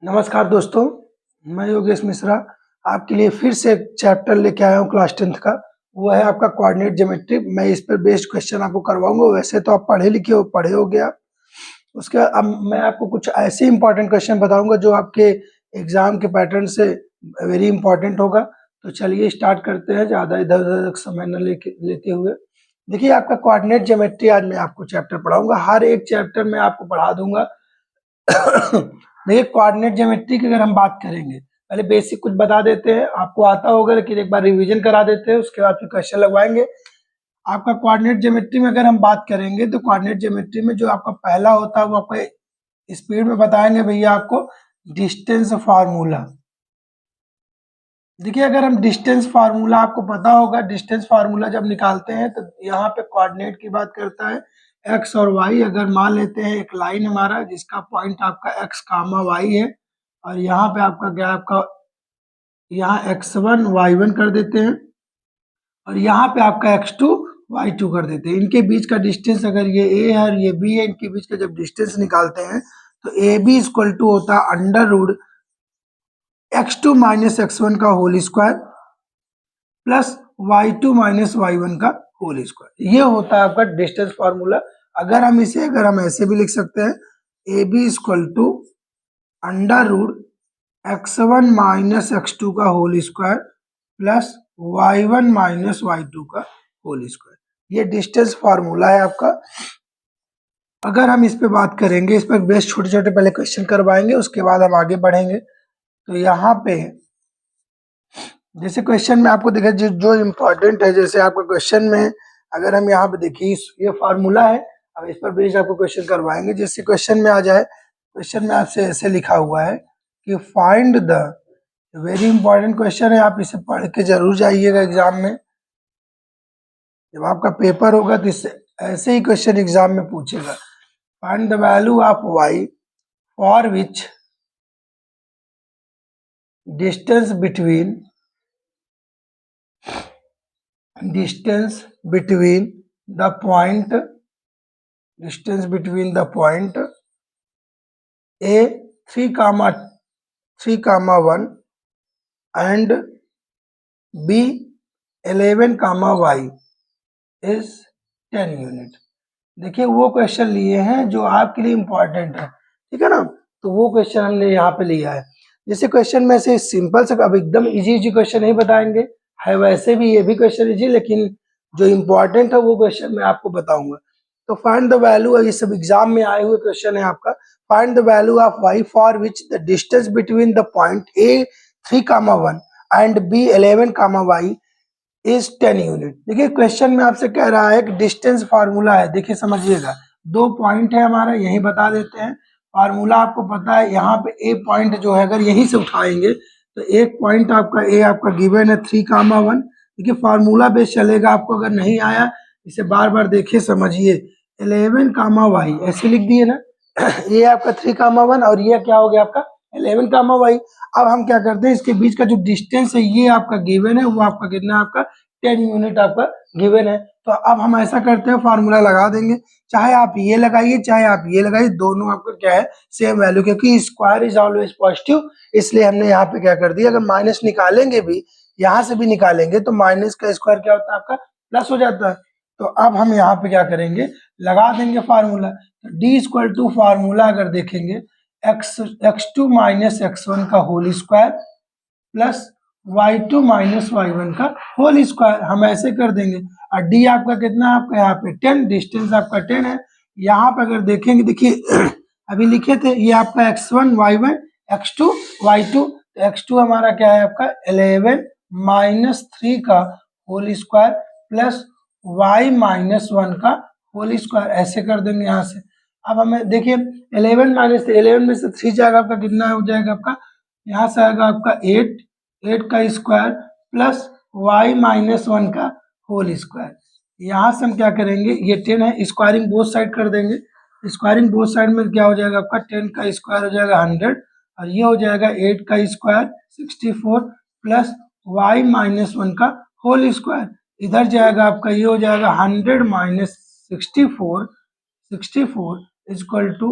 नमस्कार दोस्तों, मैं योगेश मिश्रा आपके लिए फिर से एक चैप्टर लेके आया हूँ क्लास 10th का। वो है आपका कोऑर्डिनेट ज्योमेट्री। मैं इस पर बेस्ड क्वेश्चन आपको करवाऊंगा। वैसे तो आप पढ़े लिखे हो, पढ़े हो गया। उसके अब मैं आपको कुछ ऐसे इंपॉर्टेंट क्वेश्चन बताऊंगा जो आपके एग्जाम के पैटर्न से वेरी इंपॉर्टेंट होगा। तो चलिए स्टार्ट करते हैं, ज़्यादा इधर उधर समय न लेते हुए। देखिए, आपका कोऑर्डिनेट ज्योमेट्री आज मैं आपको चैप्टर पढ़ाऊंगा। हर एक चैप्टर में आपको पढ़ा दूंगा। देखिए, कोऑर्डिनेट ज्योमेट्री की अगर हम बात करेंगे, पहले बेसिक कुछ बता देते हैं, आपको आता होगा लेकिन एक बार रिवीजन करा देते हैं, उसके बाद फिर क्वेश्चन लगवाएंगे। आपका कोऑर्डिनेट ज्योमेट्री में अगर हम बात करेंगे तो कोऑर्डिनेट ज्योमेट्री में जो आपका पहला होता है वो आपको स्पीड में बताएंगे भैया, आपको डिस्टेंस फार्मूला। देखिए, अगर हम डिस्टेंस फार्मूला, आपको पता होगा डिस्टेंस फार्मूला जब निकालते हैं तो यहाँ पे कोऑर्डिनेट की बात करता है एक्स और वाई। अगर मान लेते हैं एक लाइन हमारा जिसका पॉइंट आपका एक्स कामा वाई है, और यहाँ पे आपका क्या, आपका यहाँ x1 y1 कर देते हैं, और यहाँ पे आपका x2 y2 कर देते हैं। इनके बीच का डिस्टेंस, अगर ये a है और ये b है, इनके बीच का जब डिस्टेंस निकालते हैं तो ए बी इक्वल टू होता है under root x2 minus x1 का whole square plus y2 minus y1 का होल स्क्वायर। ये होता है आपका डिस्टेंस फार्मूला। अगर हम ऐसे भी लिख सकते हैं, A B equal to under root x1 minus x2 का whole square plus y1 minus y2 का होल स्क्वायर। ये डिस्टेंस फार्मूला है आपका। अगर हम इस पे बात करेंगे, इस पर बेस्ट छोटे छोटे पहले क्वेश्चन करवाएंगे, उसके बाद हम आगे बढ़ेंगे। तो यहाँ पे जैसे क्वेश्चन में आपको देखा जो इम्पोर्टेंट है, जैसे आपका क्वेश्चन में अगर हम यहाँ पे देखिए ये फार्मूला है, अब इस पर बेस्ड आपको क्वेश्चन करवाएंगे। जैसे क्वेश्चन में आ जाए, क्वेश्चन में आपसे ऐसे लिखा हुआ है कि find the, very important question है, आप इसे पढ़ के जरूर जाइएगा एग्जाम में। जब आपका पेपर होगा तो इससे ऐसे ही क्वेश्चन एग्जाम में पूछेगा। Find the value of Y for which distance between the point a 3, 1 and b 11, y is 10 unit. देखिए, वो क्वेश्चन लिए हैं जो आपके लिए इंपॉर्टेंट है, ठीक है ना। तो वो क्वेश्चन हमने यहाँ पे लिया है। जैसे क्वेश्चन में से सिंपल से, अब एकदम इजी क्वेश्चन नहीं बताएंगे, है वैसे भी ये भी क्वेश्चन इजी, लेकिन जो इम्पोर्टेंट है वो क्वेश्चन मैं आपको बताऊंगा। तो फाइंड द वैल्यू, ये सब एग्जाम में आए हुए क्वेश्चन है आपका। Find the value of y for which the distance between the point a 3, 1 and b 11, y is 10 unit. देखिए, क्वेश्चन में आपसे कह रहा है कि डिस्टेंस फार्मूला है। देखिए समझिएगा, दो पॉइंट है हमारा, यही बता देते हैं। फार्मूला आपको पता है, यहाँ पे ए पॉइंट जो है अगर यहीं से उठाएंगे तो एक पॉइंट आपका ए आपका गिवन है 3, 1। देखिए, फार्मूला बेस चलेगा। आपको अगर नहीं आया इसे बार बार देखिए, समझिए। 11, y ऐसे लिख दिए ना, ये आपका 3, 1 और ये क्या हो गया आपका 11, y। अब हम क्या करते हैं, इसके बीच का जो डिस्टेंस है ये आपका गिवन है, वो आपका कितना है, आपका 10 यूनिट आपका गिवन है। तो अब हम ऐसा करते हैं, फार्मूला लगा देंगे। चाहे आप ये लगाइए चाहे आप ये लगाइए, दोनों आपका क्या है, सेम वैल्यू, क्योंकि स्क्वायर इज ऑलवेज पॉजिटिव। इसलिए हमने यहाँ पे क्या कर दिया, अगर माइनस निकालेंगे भी, यहाँ से भी निकालेंगे तो माइनस का स्क्वायर क्या होता है, आपका प्लस हो जाता है। तो अब हम यहाँ पे क्या करेंगे, लगा देंगे formula. D equal to formula अगर देखेंगे, x2 माइनस x1 का whole square plus y2 minus y1 का होल स्क्वायर, हम ऐसे कर देंगे। और डी आपका कितना है, आपका यहाँ पे 10, डिस्टेंस आपका 10 है। यहाँ पे अगर देखेंगे, देखिए अभी लिखे थे ये आपका x1 y1 x2 y2, तो x2 हमारा क्या है, आपका 11 माइनस 3 का whole square plus y minus 1 का होल स्क्वायर, ऐसे कर देंगे यहाँ से। अब हमें देखिए 11 माइनस 11 में से 3 जाएगा, आपका कितना हो जाएगा, आपका यहाँ से आएगा आपका 8 का स्क्वायर प्लस y माइनस 1 का होल स्क्वायर। यहाँ से हम क्या करेंगे, ये 10 है, स्क्वायरिंग बोथ साइड कर देंगे। स्क्वायरिंग बोथ साइड में क्या हो जाएगा, आपका 10 का स्क्वायर हो जाएगा 100, और ये हो जाएगा 8 का स्क्वायर 64 प्लस y माइनस 1 का होल स्क्वायर। इधर जाएगा आपका, ये हो जाएगा 100 minus 64 equal to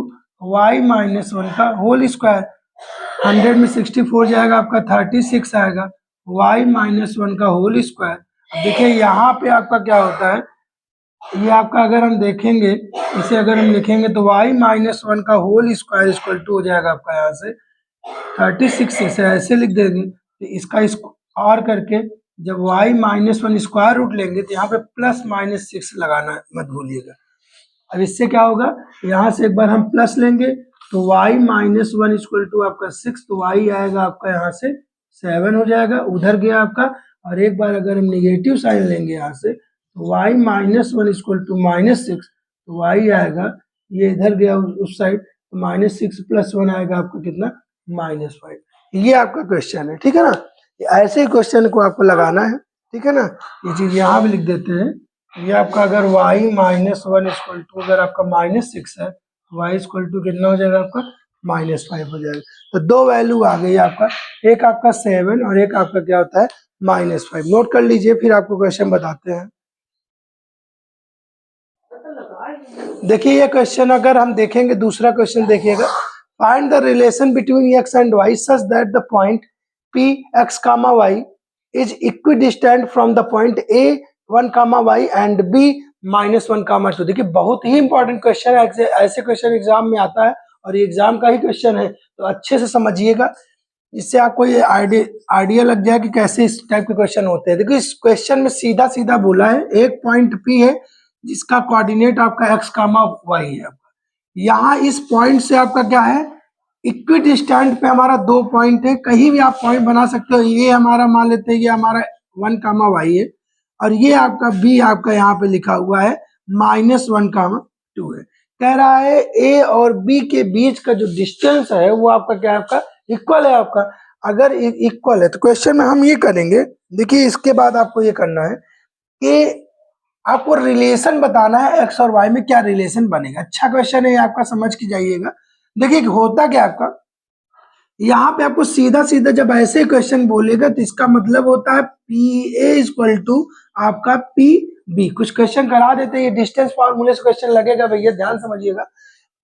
y minus 1 का होल स्क्वायर। 100 में 64 जाएगा आपका 36 आएगा, y माइनस 1 का होल स्क्वायर। अब देखिए यहाँ पे आपका क्या होता है, ये आपका अगर हम देखेंगे, इसे अगर हम लिखेंगे तो y माइनस 1 का होल स्क्वायर इक्वल टू हो जाएगा आपका यहाँ से 36, से ऐसे लिख देंगे तो इसका और करके जब y माइनस 1 स्क्वायर रूट लेंगे तो यहाँ पे प्लस माइनस 6 लगाना मत भूलिएगा। अब इससे क्या होगा, यहाँ से एक बार हम प्लस लेंगे तो y माइनस 1 इक्वल टू आपका 6, तो y आएगा आपका यहाँ से 7 हो जाएगा, उधर गया आपका। और एक बार अगर हम निगेटिव साइन लेंगे यहाँ से तो y माइनस 1 इक्वल टू -6, तो y आएगा, ये इधर गया उस साइड, तो -6 प्लस 1 आएगा आपको कितना, -5। ये आपका क्वेश्चन है, ठीक है ना। ऐसे ही क्वेश्चन को आपको लगाना है, ठीक है ना। ये चीज यहाँ भी लिख देते हैं। ये आपका अगर y माइनस 1 इक्वल टू अगर आपका -6 है, y इक्वल टू कितना हो जाएगा आपका -5 हो जाएगा। तो दो वैल्यू आ गई आपका, एक आपका 7 और एक आपका क्या होता है -5। नोट कर लीजिए, फिर आपको क्वेश्चन बताते हैं। देखिए ये क्वेश्चन अगर हम देखेंगे, दूसरा क्वेश्चन देखिएगा, find the relation between x and y such that the point p x, y is equidistant from the point a 1, y and b -1, 2। देखिए बहुत ही इंपॉर्टेंट क्वेश्चन है, ऐसे क्वेश्चन एग्जाम में आता है और ये एग्जाम का ही क्वेश्चन है, तो अच्छे से समझिएगा, इससे आपको ये आइडिया लग जाए कि कैसे इस टाइप के क्वेश्चन होते हैं। देखिए इस क्वेश्चन में सीधा सीधा बोला है, एक पॉइंट P है जिसका कोऑर्डिनेट आपका x, y है। यहाँ इस पॉइंट से आपका क्या है, इक्विडिस्टेंट पे हमारा दो पॉइंट है, कहीं भी आप पॉइंट बना सकते हो। ये हमारा मान लेते हैं, ये हमारा 1, y है, और ये आपका b आपका यहाँ पे लिखा हुआ है -1, 2 है। कह रहा है a और b के बीच का जो डिस्टेंस है वो आपका क्या है, आपका इक्वल है आपका। अगर इक्वल है तो क्वेश्चन में हम ये करेंगे, देखिए इसके बाद आपको ये करना है कि आपको रिलेशन बताना है एक्स और वाई में क्या रिलेशन बनेगा। अच्छा क्वेश्चन है आपका, समझ के जाइएगा। देखिए होता क्या आपका, यहाँ पे आपको सीधा सीधा जब ऐसे क्वेश्चन बोलेगा तो इसका मतलब होता है पी ए इक्वल टू आपका पी बी। कुछ क्वेश्चन करा देते हैं, ये डिस्टेंस फॉर्मूले से क्वेश्चन लगेगा भैया, ध्यान समझिएगा।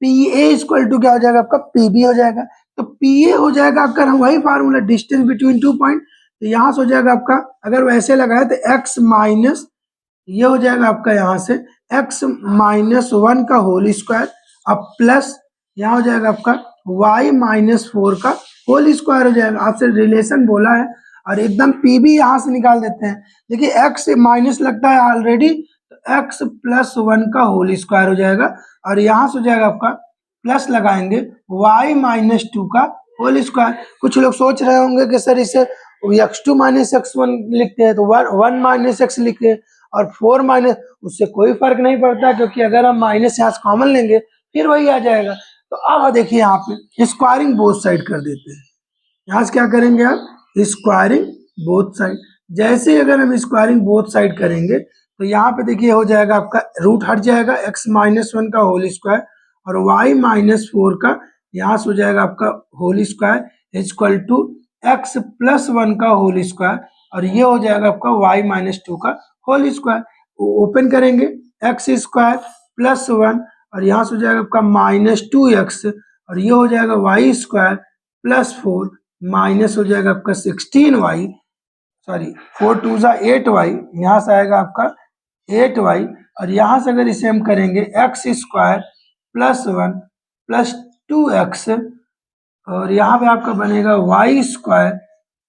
पी ए इक्वल टू क्या हो जाएगा आपका, पी बी हो जाएगा। तो पी ए हो जाएगा आपका, हम वही फार्मूला डिस्टेंस बिटवीन 2 पॉइंट, तो यहाँ से हो जाएगा आपका, अगर वैसे लगाए तो एक्स माइनस, ये हो जाएगा आपका यहाँ से x -1 का होल स्क्वायर, अब प्लस यहाँ हो जाएगा आपका y -4 का होल स्क्वायर हो जाएगा। आपसे रिलेशन बोला है और एकदम p भी यहाँ से निकाल देते हैं। देखिए x माइनस लगता है ऑलरेडी, तो x +1 का होल स्क्वायर हो जाएगा, और यहाँ से हो जाएगा आपका प्लस लगाएंगे y -2 का होल स्क्वायर। कुछ लोग सोच रहे होंगे कि सर इसे x2 -x1 लिखते हैं तो 1 -x लिखते हैं, और 4 माइनस, उससे कोई फर्क नहीं पड़ता, क्योंकि अगर हम माइनस यहाँ से कॉमन लेंगे फिर वही आ जाएगा। तो अब देखिए यहाँ पे स्क्वायरिंग बोथ साइड कर देते हैं। यहाँ से क्या करेंगे आप, स्क्वायरिंग बोथ साइड। जैसे अगर हम स्क्वायरिंग बोथ साइड करेंगे तो यहाँ पे देखिए हो जाएगा आपका रूट हट जाएगा, x -1 का होल स्क्वायर और y -4 का यहाँ से हो जाएगा आपका whole square equal to x +1 का होल स्क्वायर, और ये हो जाएगा आपका y -2 का होल स्क्वायर। ओपन करेंगे x स्क्वायर +1 और यहाँ से हो जाएगा आपका -2x, और ये हो जाएगा y स्क्वायर +4 माइनस हो जाएगा आपका 16y, सॉरी 4 2 8y, यहाँ से आएगा आपका 8y, और यहाँ से अगर इसे हम करेंगे x स्क्वायर +1 +2x, और यहाँ पे आपका बनेगा y स्क्वायर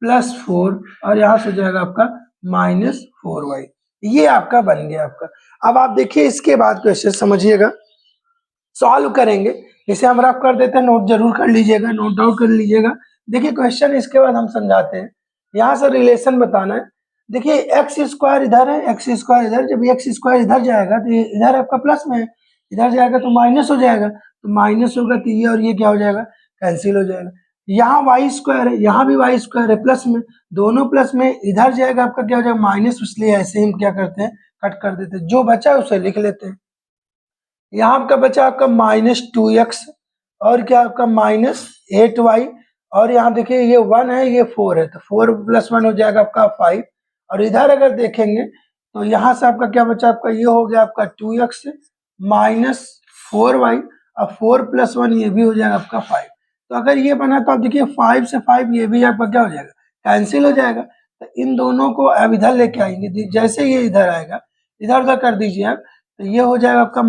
+4, और यहाँ से हो जाएगा आपका -4y। ये आपका बन गया आपका। अब आप देखिए इसके बाद क्वेश्चन समझिएगा, सॉल्व करेंगे। इसे हम रफ कर देते हैं, नोट जरूर कर लीजिएगा, नोट डाउन कर लीजिएगा। देखिए क्वेश्चन इसके बाद हम समझाते हैं। यहाँ से रिलेशन बताना है। देखिए एक्स स्क्वायर इधर है, एक्स स्क्वायर इधर, जब एक्स स्क्वायर इधर जाएगा तो इधर आपका प्लस में है, इधर जाएगा तो माइनस हो जाएगा, तो माइनस होगा तो ये और ये क्या हो जाएगा, कैंसिल हो जाएगा। यहाँ वाई स्क्वायर है, यहाँ भी वाई स्क्वायर है प्लस में, दोनों प्लस में, इधर जाएगा आपका क्या हो जाएगा माइनस, इसलिए ऐसे ही हम क्या करते हैं कट कर देते हैं, जो बचा है उसे लिख लेते हैं। यहाँ आपका बचा आपका -2x और क्या आपका -8y, और यहाँ देखिए ये 1 है ये 4 है, तो 4 + 1 हो जाएगा आपका 5, और इधर अगर देखेंगे तो यहाँ से आपका क्या बचा, आपका ये हो गया आपका 2x -4y, और 4 + 1 ये भी हो जाएगा आपका 5। तो अगर ये बना तो आप देखिए 5 से 5 ये भी आपका क्या हो जाएगा, कैंसिल हो जाएगा। तो इन दोनों को अब इधर लेके आएंगे, जैसे ये इधर आएगा, इधर उधर कर दीजिए आप, तो ये हो जाएगा आपका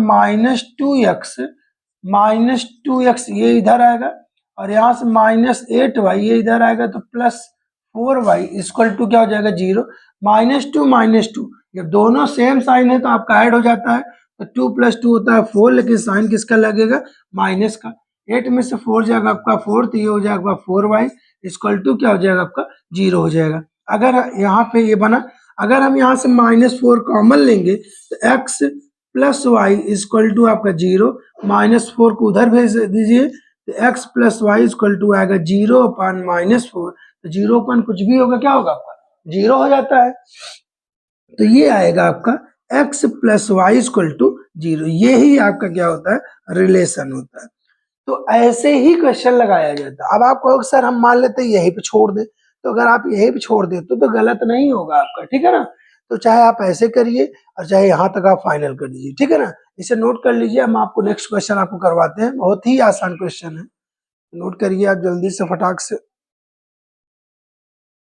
-2x ये इधर आएगा, और यहाँ से -8y ये इधर आएगा, तो +4y इक्वल टू क्या हो जाएगा 0। -2 जब दोनों सेम साइन है तो आपका ऐड हो जाता है, तो 2 + 2 होता है 4, लेकिन साइन किसका लगेगा, माइनस का। 8 में से 4 जाएगा आपका 4, तो ये हो जाएगा आपका 4y इक्वल टू क्या हो जाएगा आपका 0 हो जाएगा। अगर यहाँ पे ये बना, अगर हम यहाँ से -4 कॉमन लेंगे तो x + y इक्वल टू आपका 0, -4 को उधर भेज दीजिए, तो x + y इक्वल टू आएगा 0/-4, तो 0 कुछ भी होगा क्या होगा आपका 0 हो जाता है। तो ये आएगा आपका x + y इक्वल टू 0, ये ही आपका क्या होता है, रिलेशन होता है। तो ऐसे ही क्वेश्चन लगाया जाता है। अब आप कहोगे सर हम मान लेते हैं यहीं पे छोड़ दे, तो अगर आप यहीं पे छोड़ देते तो गलत नहीं होगा आपका, ठीक है ना। तो चाहे आप ऐसे करिए और चाहे यहाँ तक आप फाइनल कर दीजिए, ठीक है ना। इसे नोट कर लीजिए, हम आपको नेक्स्ट क्वेश्चन आपको करवाते हैं, बहुत ही आसान क्वेश्चन है, नोट करिए आप जल्दी से फटाक से।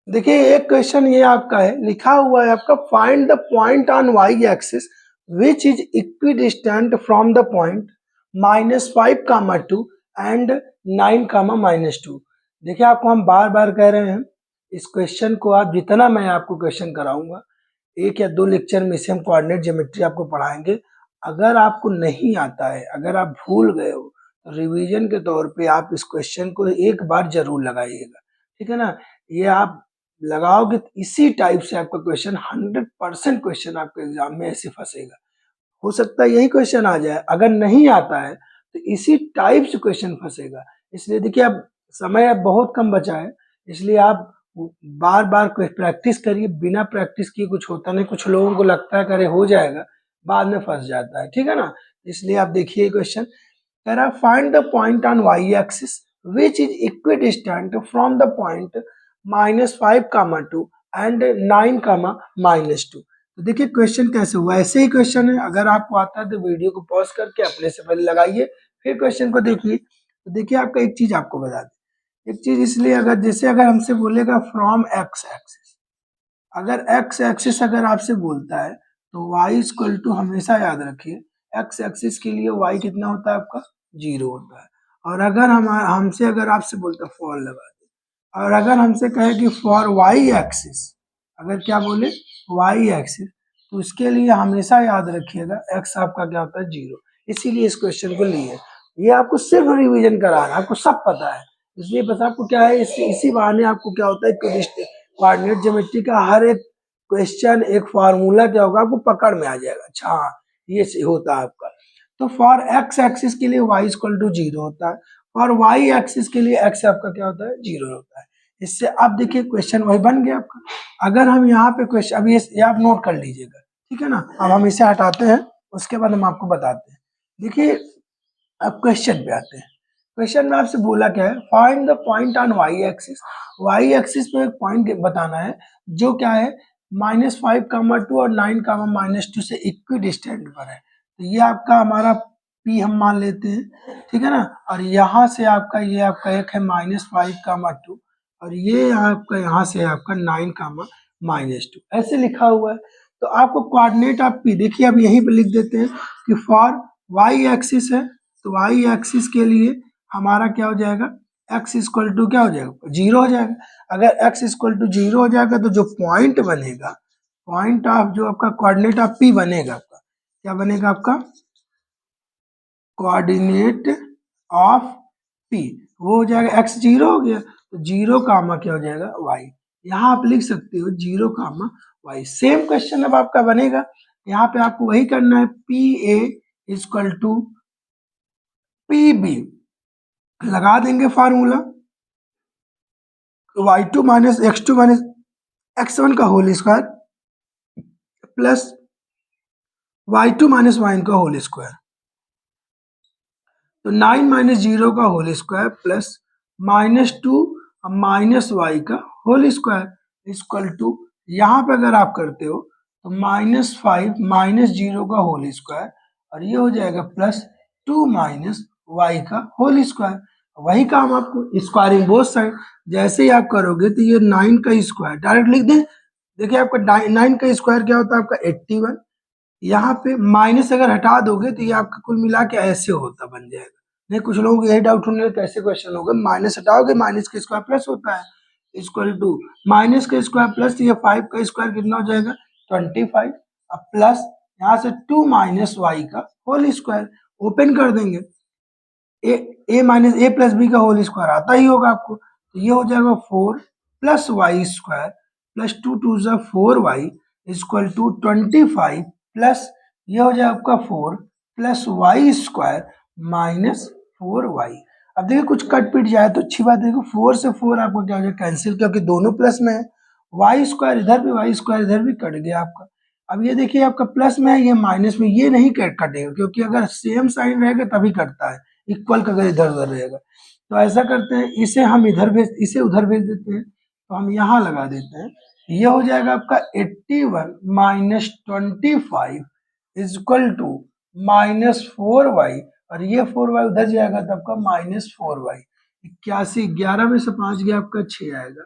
देखिए एक क्वेश्चन ये आपका है, लिखा हुआ है आपका find the point on Y axis which is equidistant from the point -5, 2 and 9, -2। देखिए आपको हम बार बार कह रहे हैं, इस क्वेश्चन को आप जितना मैं आपको क्वेश्चन कराऊंगा 1 या 2 लेक्चर में इसे हम कोऑर्डिनेट ज्योमेट्री आपको पढ़ाएंगे। अगर आपको नहीं आता है, अगर आप भूल गए हो, तो रिवीजन के तौर पे आप इस क्वेश्चन को एक बार जरूर लगाइएगा, ठीक है ना। ये आप लगाओगे तो इसी टाइप से आपका क्वेश्चन 100% क्वेश्चन आपके एग्जाम में ऐसे फंसेगा। हो सकता है यही क्वेश्चन आ जाए, अगर नहीं आता है तो इसी टाइप से क्वेश्चन फंसेगा। इसलिए देखिए अब समय अब बहुत कम बचा है, इसलिए आप बार बार प्रैक्टिस करिए, बिना प्रैक्टिस किए कुछ होता नहीं। कुछ लोगों को लगता है करे हो जाएगा, बाद में फंस जाता है, ठीक है ना। इसलिए आप देखिए क्वेश्चन कह रहा है find the point on Y axis which is equidistant from the point -5, 2 and 9, -2। तो देखिए क्वेश्चन कैसे हुआ, ऐसे ही क्वेश्चन है। अगर आपको आता है तो वीडियो को पॉज करके अपने से पहले लगाइए, फिर क्वेश्चन को देखिए। तो देखिए आपका एक चीज आपको बता दें, एक चीज इसलिए, अगर जैसे अगर हमसे बोलेगा फ्रॉम एक्स एक्सिस, अगर एक्स एक्सिस अगर आपसे बोलता है तो वाई इक्वल टू हमेशा याद रखिए, एक्स एक्सिस के लिए वाई कितना होता है आपका 0 होता है। और अगर हम हमसे अगर आपसे बोलता है फॉर लगा दे, और अगर हमसे कहे कि फॉर वाई एक्सिस, अगर क्या बोले वाई एक्सिस, तो उसके लिए हमेशा याद रखिएगा एक्स आपका क्या होता है 0। इसीलिए इस क्वेश्चन को लिए, ये आपको सिर्फ रिवीजन करा रहा है, आपको सब पता है, इसलिए बस आपको क्या है, इसी बहाने आपको क्या होता है, कोऑर्डिनेट ज्योमेट्री का हर एक क्वेश्चन, एक फार्मूला क्या होगा आपको पकड़ में आ जाएगा। अच्छा हाँ, ये होता है आपका। तो फॉर एक्स एक्सिस के लिए वाई इक्वल टू 0 होता है, और वाई एक्सिस के लिए एक्स आपका क्या होता है 0 होता है। इससे अब देखिए क्वेश्चन वही बन गया आपका। अगर हम यहाँ पे क्वेश्चन, अब ये आप नोट कर लीजिएगा, ठीक है ना। अब हम इसे हटाते हैं, उसके बाद हम आपको बताते हैं। देखिए अब क्वेश्चन पे आते हैं। क्वेश्चन में आपसे बोला क्या है, find the point on Y axis. Y axis पे एक पॉइंट बताना है जो क्या है -5, 2 और 9, -2 से इक्विडिस्टेंट पर है। तो ये आपका हमारा P हम मान लेते हैं, ठीक है ना। और यहाँ से आपका ये आपका एक है -5, 2 और ये आपका यहाँ से आपका 9, -2 ऐसे लिखा हुआ है। तो आपको कोऑर्डिनेट आप P देखिए, अब यहीं पे लिख देते हैं कि फॉर वाई एक्सिस है, तो वाई एक्सिस के लिए हमारा क्या हो जाएगा, x इक्वल टू क्या हो जाएगा 0 हो जाएगा। अगर x इक्वल टू 0 हो जाएगा तो जो पॉइंट बनेगा, पॉइंट ऑफ जो आपका कोऑर्डिनेट ऑफ P बनेगा, आपका क्या बनेगा, आपका कोऑर्डिनेट ऑफ P वो हो जाएगा, x 0 हो गया तो 0, क्या हो जाएगा y। यहाँ आप लिख सकते हो 0, y। सेम क्वेश्चन अब आपका बनेगा, यहाँ पे आपको वही करना है, PA इक्वल टू PB लगा देंगे फार्मूला, y2 - x2 - x1 का whole square plus y2 - y1 का होल स्क्वायर, तो 9 - 0 का होल स्क्वायर प्लस -2 -y का होल स्क्वायर इक्वल टू, यहाँ पे अगर आप करते हो तो -5 - 0 का होल स्क्वायर, और ये हो जाएगा +2 - y का होल स्क्वायर। वही काम आपको स्क्वायरिंग बोथ साइड, जैसे ही आप करोगे तो ये 9 का स्क्वायर डायरेक्ट लिख दें। देखिए आपका 9 का स्क्वायर क्या होता है आपका 81, यहाँ पे माइनस अगर हटा दोगे तो ये आपका कुल मिला के ऐसे होता बन जाएगा। नहीं कुछ लोगों को यही डाउट होने लगा कैसे क्वेश्चन होगा, माइनस हटाओगे माइनस का स्क्वायर प्लस होता है इक्वल टू माइनस का स्क्वायर प्लस, ये 5 का स्क्वायर कितना हो जाएगा 25, अब प्लस यहाँ से 2 माइनस वाई का होल स्क्वायर, ओपन कर देंगे A minus A plus B का होल स्क्वायर आता ही होगा आपको, तो ये हो जाएगा 4 प्लस वाई स्क्वायर प्लस 2 टू ज़ा 4y इक्वल टू 25 प्लस ये हो जाएगा आपका 4 plus Y square minus 4y। अब देखिए कुछ कट पिट जाए तो अच्छी बात है, 4 से 4 आपको क्या हो जाएगा कैंसिल, क्योंकि दोनों प्लस में है, वाई स्क्वायर इधर भी वाई स्क्वायर इधर भी कट गया आपका। अब ये देखिए आपका प्लस में है ये माइनस में, ये नहीं कटेगा क्योंकि अगर सेम साइन रहेगा तभी कटता है, इक्वल का अगर इधर उधर रहेगा। तो ऐसा करते हैं इसे हम इधर भेज इसे उधर भेज देते हैं, तो हम यहाँ लगा देते हैं, ये हो जाएगा आपका 81 minus 25 equal to minus 4y, और ये 4y उधर जाएगा तो आपका माइनस 4y। 81 11 में से 5 गया आपका 6 आएगा,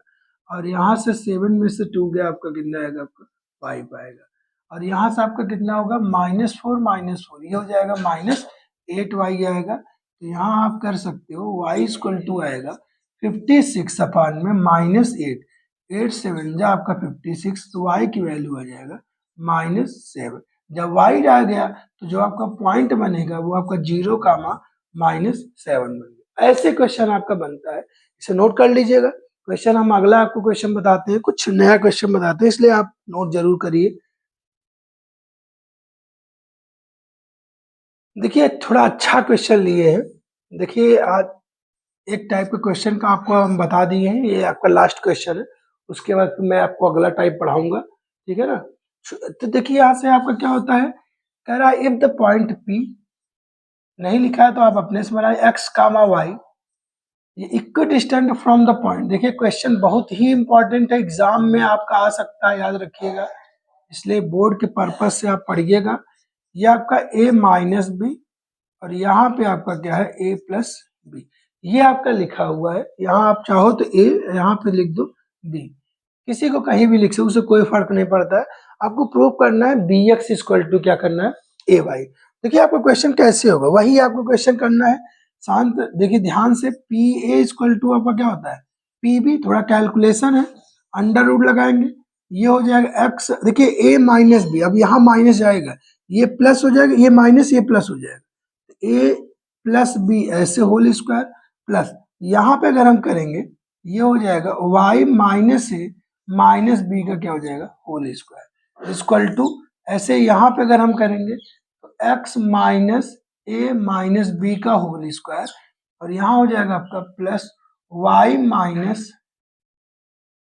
और यहाँ से 7 में से 2 गया आपका कितना आएगा आपका 5 आएगा, और यहाँ से आपका कितना होगा -4 -4 ये हो जाएगा -8y आएगा। तो यहाँ आप कर सकते हो y इक्वल टू आएगा 56 अपान में -8, 8 7 जा आपका 56, तो y की वैल्यू आ जाएगा -7। जब y आ गया तो जो आपका पॉइंट बनेगा वो आपका 0, -7 बन गया। ऐसे क्वेश्चन आपका बनता है, इसे नोट कर लीजिएगा। क्वेश्चन हम अगला आपको क्वेश्चन बताते हैं, कुछ नया क्वेश्चन बताते हैं, इसलिए आप नोट जरूर करिए। देखिए थोड़ा अच्छा क्वेश्चन लिए हैं। देखिए आज एक टाइप के क्वेश्चन का आपको हम बता दिए हैं, ये आपका लास्ट क्वेश्चन है, उसके बाद मैं आपको अगला टाइप पढ़ाऊंगा, ठीक है ना। तो देखिए यहाँ से आपका क्या होता है, कह रहा है इफ द पॉइंट P, नहीं लिखा है तो आप अपने से बनाए, x, y ये इक्व डिस्टेंट फ्रॉम द पॉइंट। देखिए क्वेश्चन बहुत ही इंपॉर्टेंट है, एग्जाम में आपका आ सकता है, याद रखिएगा, इसलिए बोर्ड के पर्पज से आप पढ़िएगा। ये आपका a माइनस बी, और यहाँ पे आपका क्या है a प्लस बी, ये आपका लिखा हुआ है। यहाँ आप चाहो तो a यहाँ पे लिख दो b, किसी को कहीं भी लिख सकते, उससे कोई फर्क नहीं पड़ता है। आपको प्रूव करना है बी एक्स इक्वल टू क्या करना है ए वाई। देखिए आपका क्वेश्चन कैसे होगा, वही आपको क्वेश्चन करना है। शांत देखिए ध्यान से, पी ए इक्वल टू आपका क्या होता है पी बी, थोड़ा कैलकुलेशन है, अंडर रूट लगाएंगे, ये हो जाएगा एक्स, देखिए ए माइनस बी, अब यहाँ माइनस जाएगा, ये प्लस हो जाएगा, ये माइनस ये प्लस हो जाएगा, ए प्लस बी ऐसे होल स्क्वायर प्लस, यहाँ पे अगर हम करेंगे ये हो जाएगा y minus a minus b का क्या हो जाएगा होल स्क्वायर इक्वल टू, ऐसे यहाँ पे अगर हम करेंगे तो x minus a minus b का होल स्क्वायर, और यहाँ हो जाएगा आपका plus y minus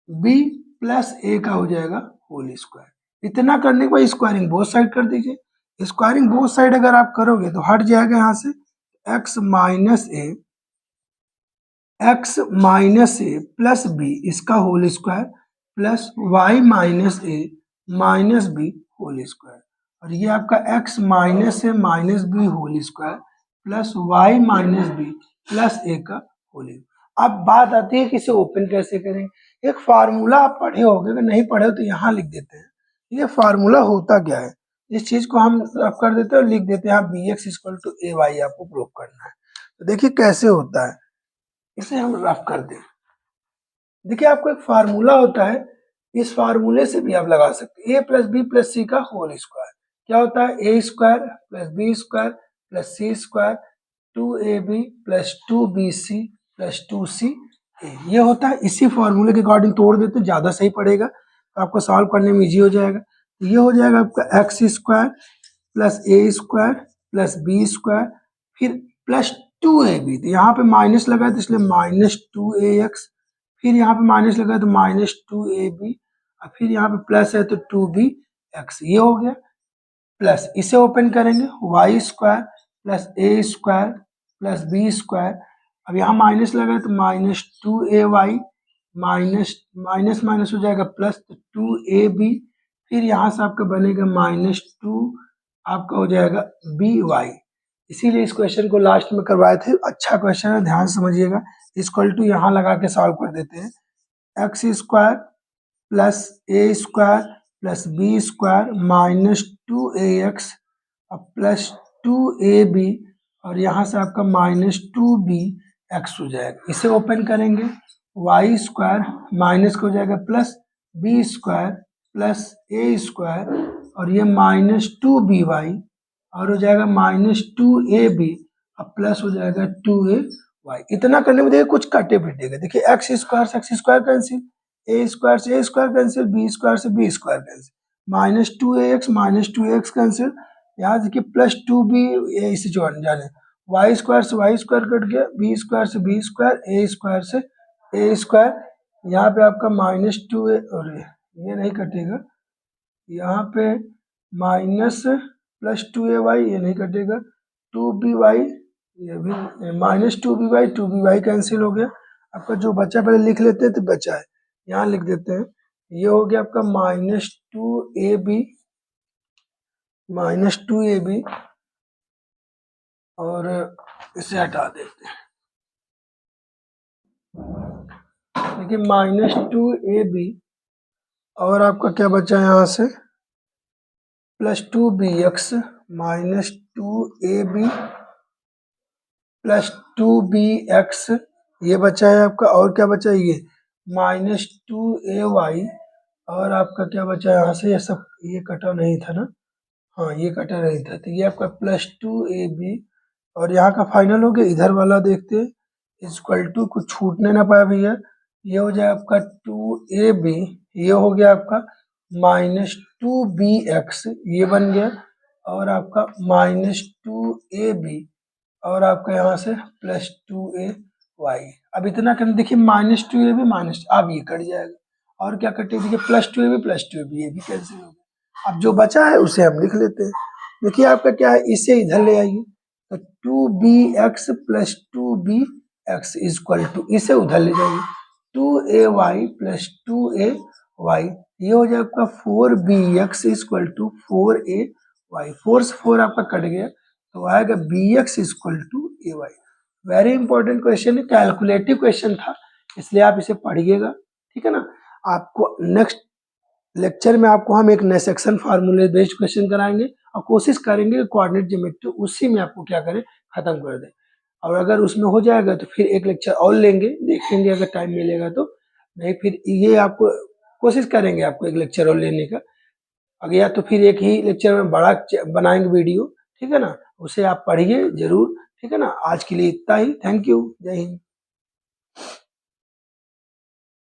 b plus a का हो जाएगा होल स्क्वायर। इतना करने के बाद स्क्वायरिंग बोथ साइड कर दीजिए। स्क्वायरिंग बोथ साइड अगर आप करोगे तो हट जाएगा यहाँ से x माइनस ए प्लस बी इसका whole square plus y minus a minus b whole square, और ये आपका x minus a minus b whole square plus y minus b plus a का होल स्क्वायर। अब बात आती है कि इसे ओपन कैसे करेंगे। एक फार्मूला आप पढ़े होगे, अगर नहीं पढ़े हो तो यहाँ लिख देते हैं। ये फार्मूला होता क्या है, इस चीज को हम रफ कर देते हैं और लिख देते हैं B X equal to A Y आपको प्रूव करना है। तो देखिए कैसे होता है, इसे हम रफ कर दें। देखिए आपको एक फार्मूला होता है, इस फार्मूले से भी आप लगा सकते हैं a plus b plus c का होल स्क्वायर क्या होता है a square plus b square plus c square 2ab plus 2bc plus 2ca, ये होता है। इसी फार्मूले के अकॉर्डिंग तोड़ देते हैं, ज्यादा सही पड़ेगा तो आपको सॉल्व करने में इजी हो जाएगा। तो ये हो जाएगा आपका x square plus a square plus b square फिर प्लस 2ab, तो यहाँ पे माइनस लगा है तो इसलिए -2ax, फिर यहाँ पे माइनस लगा है तो -2ab, और फिर यहाँ पे प्लस है तो 2bx, ये हो गया। प्लस इसे ओपन करेंगे Y square plus a square plus b square, अब यहाँ माइनस लगा है तो -2ay माइनस माइनस माइनस हो जाएगा प्लस 2ab, फिर यहाँ से आपका बनेगा -2 आपका हो जाएगा by इसीलिए इस क्वेश्चन को लास्ट में करवाए थे। अच्छा क्वेश्चन है, ध्यान से समझिएगा। इक्वल टू यहाँ लगा के सॉल्व कर देते हैं। X square plus a square plus b square minus 2ax और प्लस 2ab और यहाँ से आपका माइनस 2bx हो जाएगा। इसे ओपन करेंगे, वाई स्क्वायर माइनस हो जाएगा plus b square plus a square और ये माइनस 2by और हो जाएगा माइनस 2ab और प्लस हो जाएगा 2ay। इतना करने में देखिए कुछ काटे पिटेगा। देखिए एक्स स्क्वायर से X square cancel, A square से A square cancel, B square से B square cancel, minus 2ax cancel, यहाँ देखिए प्लस 2b इसे जो जाने, वाई स्क्वायर से वाई स्क्वायर कट गया, बी स्क्वायर से बी स्क्वायर, ए स्क्वायर से ए स्क्वायर, यहाँ पे आपका माइनस 2a और ये नहीं कटेगा, यहाँ पे माइनस प्लस 2ay ये नहीं कटेगा, 2by ये भी माइनस 2by कैंसिल हो गया। आपका जो बचा पहले लिख लेते हैं तो बचा है, यहाँ लिख देते हैं। ये हो गया आपका माइनस टू ए बी और इसे हटा देते हैं। देखिए माइनस 2ab और आपका क्या बचा यहाँ से plus 2bx minus 2ab plus 2bx ये बचा है आपका। और क्या बचा है ये माइनस 2ay और आपका क्या बचा है यहाँ से, ये सब ये कटा नहीं था ना, हाँ ये कटा नहीं था, तो ये आपका प्लस 2ab और यहाँ का फाइनल हो गया। इधर वाला देखते हैं, इक्वल टू कुछ छूटने ना पाए भैया, ये हो जाए आपका 2ab, ये हो गया आपका माइनस 2bx ये बन गया और आपका माइनस 2ab और आपका यहाँ से प्लस 2ay। अब इतना करना, देखिए माइनस 2ab माइनस, अब ये कट जाएगा और क्या कटे, देखिए प्लस 2ab ये भी कैंसिल हो गया। अब जो बचा है उसे हम लिख लेते हैं। देखिए आपका क्या है, इसे इधर ले आइए, तो 2bx plus 2bx equal to, इसे उधर ले जाइए 2ay प्लस 2ay, ये हो जाए आपका 4bx इक्वल टू 4ay, 4 से 4 आपका कट गया तो आएगा bx equal to ay। Very important question है, कैलकुलेटिव क्वेश्चन था, इसलिए आप इसे पढ़िएगा, ठीक है ना। आपको नेक्स्ट लेक्चर में आपको हम एक नए सेक्शन फार्मूले बेस्ड क्वेश्चन कराएंगे और कोशिश करेंगे कोऑर्डिनेट ज्योमेट्री उसी में आपको क्या करें, खत्म कर दें। और अगर उसमें हो जाएगा तो फिर एक लेक्चर और लेंगे, देखेंगे अगर टाइम मिलेगा तो, नहीं फिर ये आपको कोशिश करेंगे आपको एक लेक्चर और लेने का, अगर या तो फिर एक ही लेक्चर में बड़ा बनाएंगे वीडियो, ठीक है ना, उसे आप पढ़िए जरूर, ठीक है ना। आज के लिए इतना ही, थैंक यू, जय हिंद।